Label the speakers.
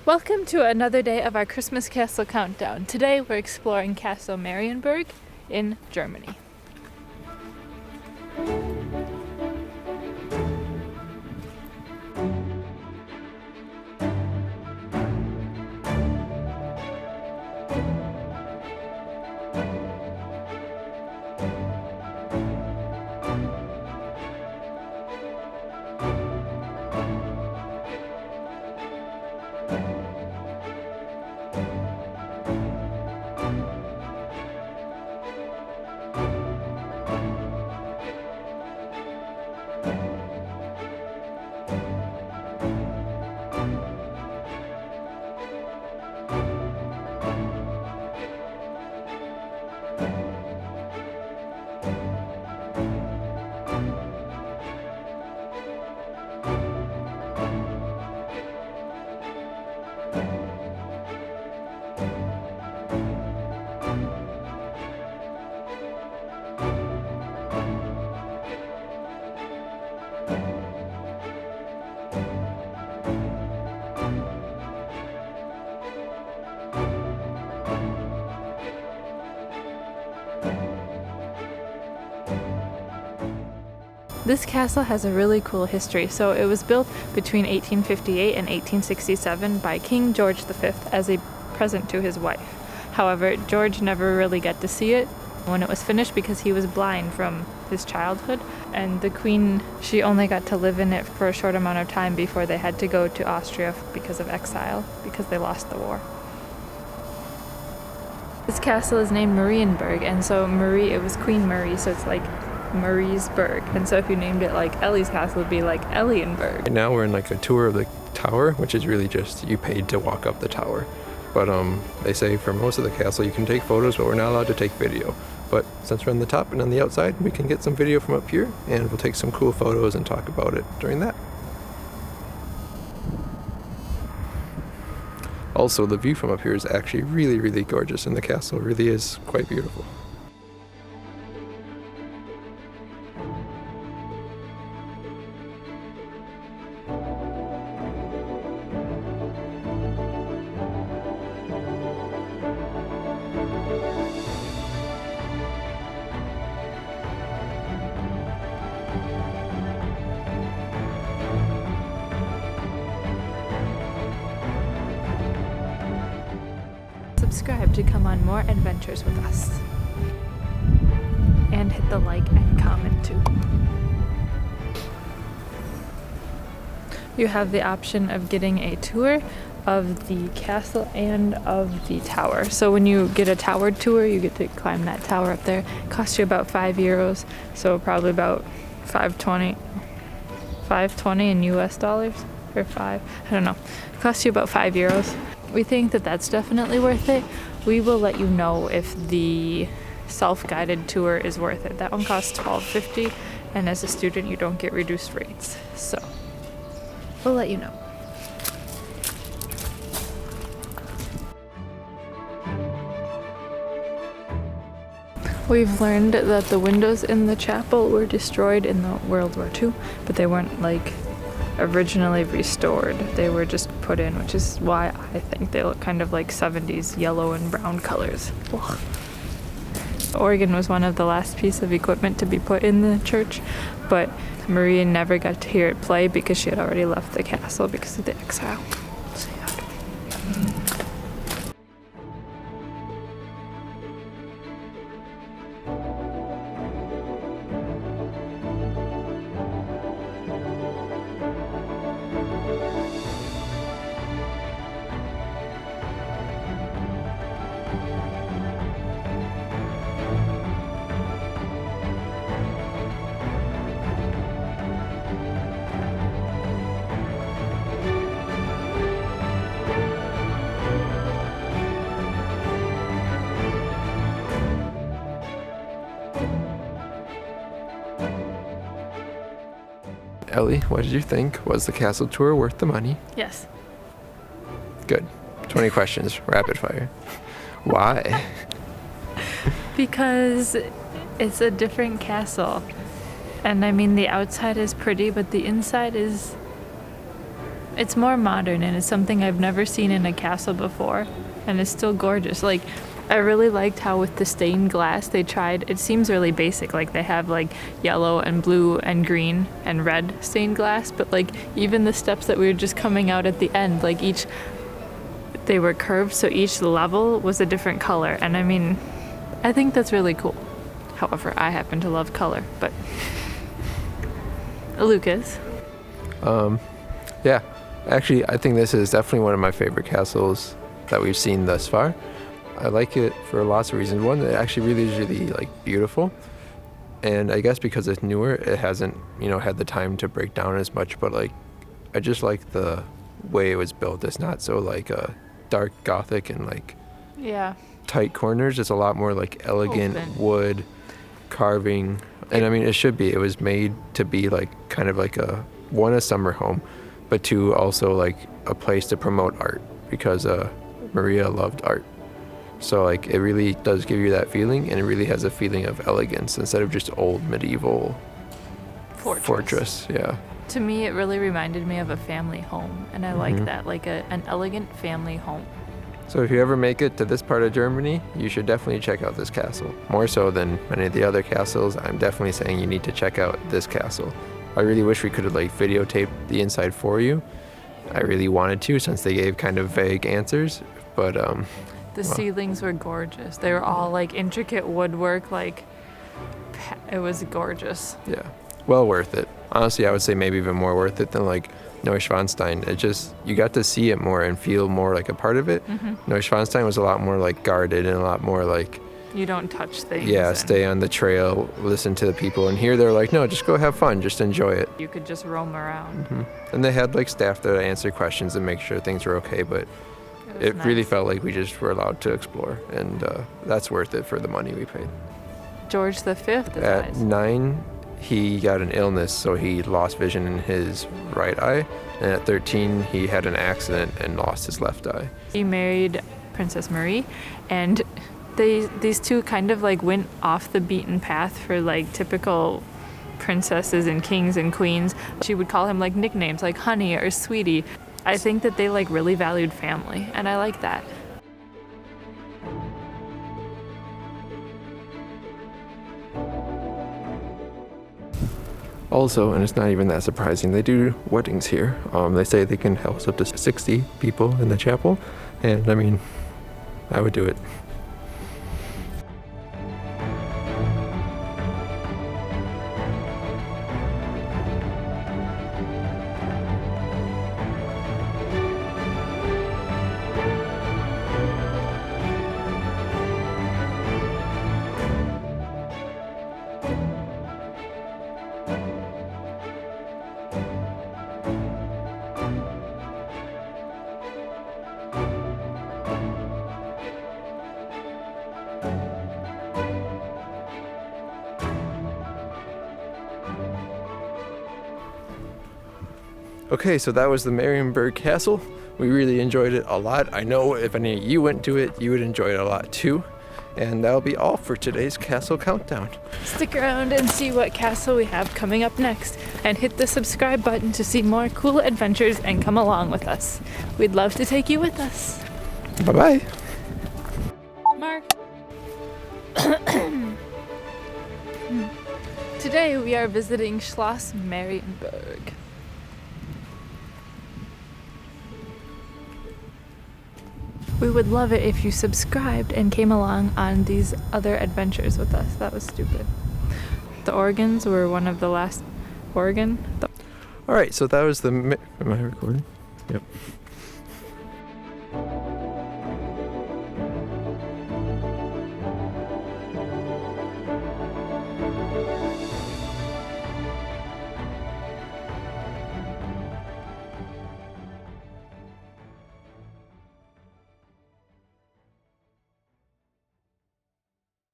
Speaker 1: Welcome to another day of our Christmas Castle Countdown. Today we're exploring Castle Marienburg in Germany. This castle has a really cool history. So it was built between 1858 and 1867 by King George V as a present to his wife. However, George never really got to see it when it was finished because he was blind from his childhood, and the Queen, she only got to live in it for a short amount of time before they had to go to Austria because of exile, because they lost the war. This castle is named Marienburg, and so Marie, it was Queen Marie, so it's like Mariesburg, and so if you named it like Ellie's castle, it would be like Elienburg.
Speaker 2: Right now we're in like a tour of the tower, which is really just you paid to walk up the tower. But they say for most of the castle you can take photos, but we're not allowed to take video. But since we're on the top and on the outside, we can get some video from up here, and we'll take some cool photos and talk about it during that. Also, the view from up here is actually really, really gorgeous, and the castle really is quite beautiful.
Speaker 1: Subscribe to come on more adventures with us. And hit the like and comment too. You have the option of getting a tour of the castle and of the tower. So when you get a tower tour, you get to climb that tower up there. It costs you about €5, so probably about $5.20 in US dollars, or I don't know. It costs you about €5. We think that that's definitely worth it. We will let you know if the self-guided tour is worth it. That one costs $12.50, and as a student you don't get reduced rates. So we'll let you know. We've learned that the windows in the chapel were destroyed in the World War II, but they weren't like originally restored. They were just put in, which is why I think they look kind of like 70s yellow and brown colors. Ugh. The organ was one of the last piece of equipment to be put in the church, but Maria never got to hear it play because she had already left the castle because of the exile. Sad.
Speaker 2: Ellie, what did you think? Was the castle tour worth the money?
Speaker 1: Yes.
Speaker 2: Good. 20 questions, rapid fire. Why?
Speaker 1: Because it's a different castle. And I mean, the outside is pretty, but the inside is It's more modern and it's something I've never seen in a castle before, and it's still gorgeous. Like, I really liked how with the stained glass they tried, it seems really basic, like they have like yellow and blue and green and red stained glass, but like even the steps that we were just coming out at the end, like they were curved, so each level was a different color, and I mean, I think that's really cool. However, I happen to love color, but Lucas.
Speaker 2: Yeah, actually, I think this is definitely one of my favorite castles that we've seen thus far. I like it for lots of reasons. One, it actually really is really like beautiful, and I guess because it's newer, it hasn't had the time to break down as much. But like, I just like the way it was built. It's not so like dark Gothic and like tight corners. It's a lot more like elegant wood carving, and I mean it should be. It was made to be like kind of like a summer home, but two also like a place to promote art because Maria loved art. So like it really does give you that feeling, and it really has a feeling of elegance instead of just old medieval fortress. Yeah.
Speaker 1: To me, it really reminded me of a family home, and I like that, like an elegant family home.
Speaker 2: So if you ever make it to this part of Germany, you should definitely check out this castle. More so than many of the other castles, I'm definitely saying you need to check out this castle. I really wish we could have like videotaped the inside for you. I really wanted to, since they gave kind of vague answers, but
Speaker 1: the ceilings were gorgeous. They were all like intricate woodwork, like it was gorgeous.
Speaker 2: Yeah, well worth it. Honestly, I would say maybe even more worth it than like Neuschwanstein. It just, you got to see it more and feel more like a part of it. Neuschwanstein was a lot more like guarded and a lot more like,
Speaker 1: you don't touch things.
Speaker 2: Yeah, stay on the trail, listen to the people. And here they're like, no, just go have fun, just enjoy it.
Speaker 1: You could just roam around.
Speaker 2: And they had like staff that answer questions and make sure things were okay, but it
Speaker 1: nice.
Speaker 2: Really felt like we just were allowed to explore, and that's worth it for the money we paid.
Speaker 1: George V
Speaker 2: At 9, he got an illness, so he lost vision in his right eye, and at 13, he had an accident and lost his left eye.
Speaker 1: He married Princess Marie, and these two kind of like went off the beaten path for like typical princesses and kings and queens. She would call him like nicknames like honey or sweetie. I think that they like really valued family, and I like that.
Speaker 2: Also, and it's not even that surprising, they do weddings here. They say they can house up to 60 people in the chapel, and I mean, I would do it. Okay, so that was the Marienburg Castle. We really enjoyed it a lot. I know if any of you went to it, you would enjoy it a lot too. And that'll be all for today's Castle Countdown.
Speaker 1: Stick around and see what castle we have coming up next, and hit the subscribe button to see more cool adventures and come along with us. We'd love to take you with us.
Speaker 2: Bye-bye.
Speaker 1: Mark. Today we are visiting Schloss Marienburg. We would love it if you subscribed and came along on these other adventures with us. That was stupid. The organs were one of the last organ.
Speaker 2: All right, so that was the... Am I recording? Yep.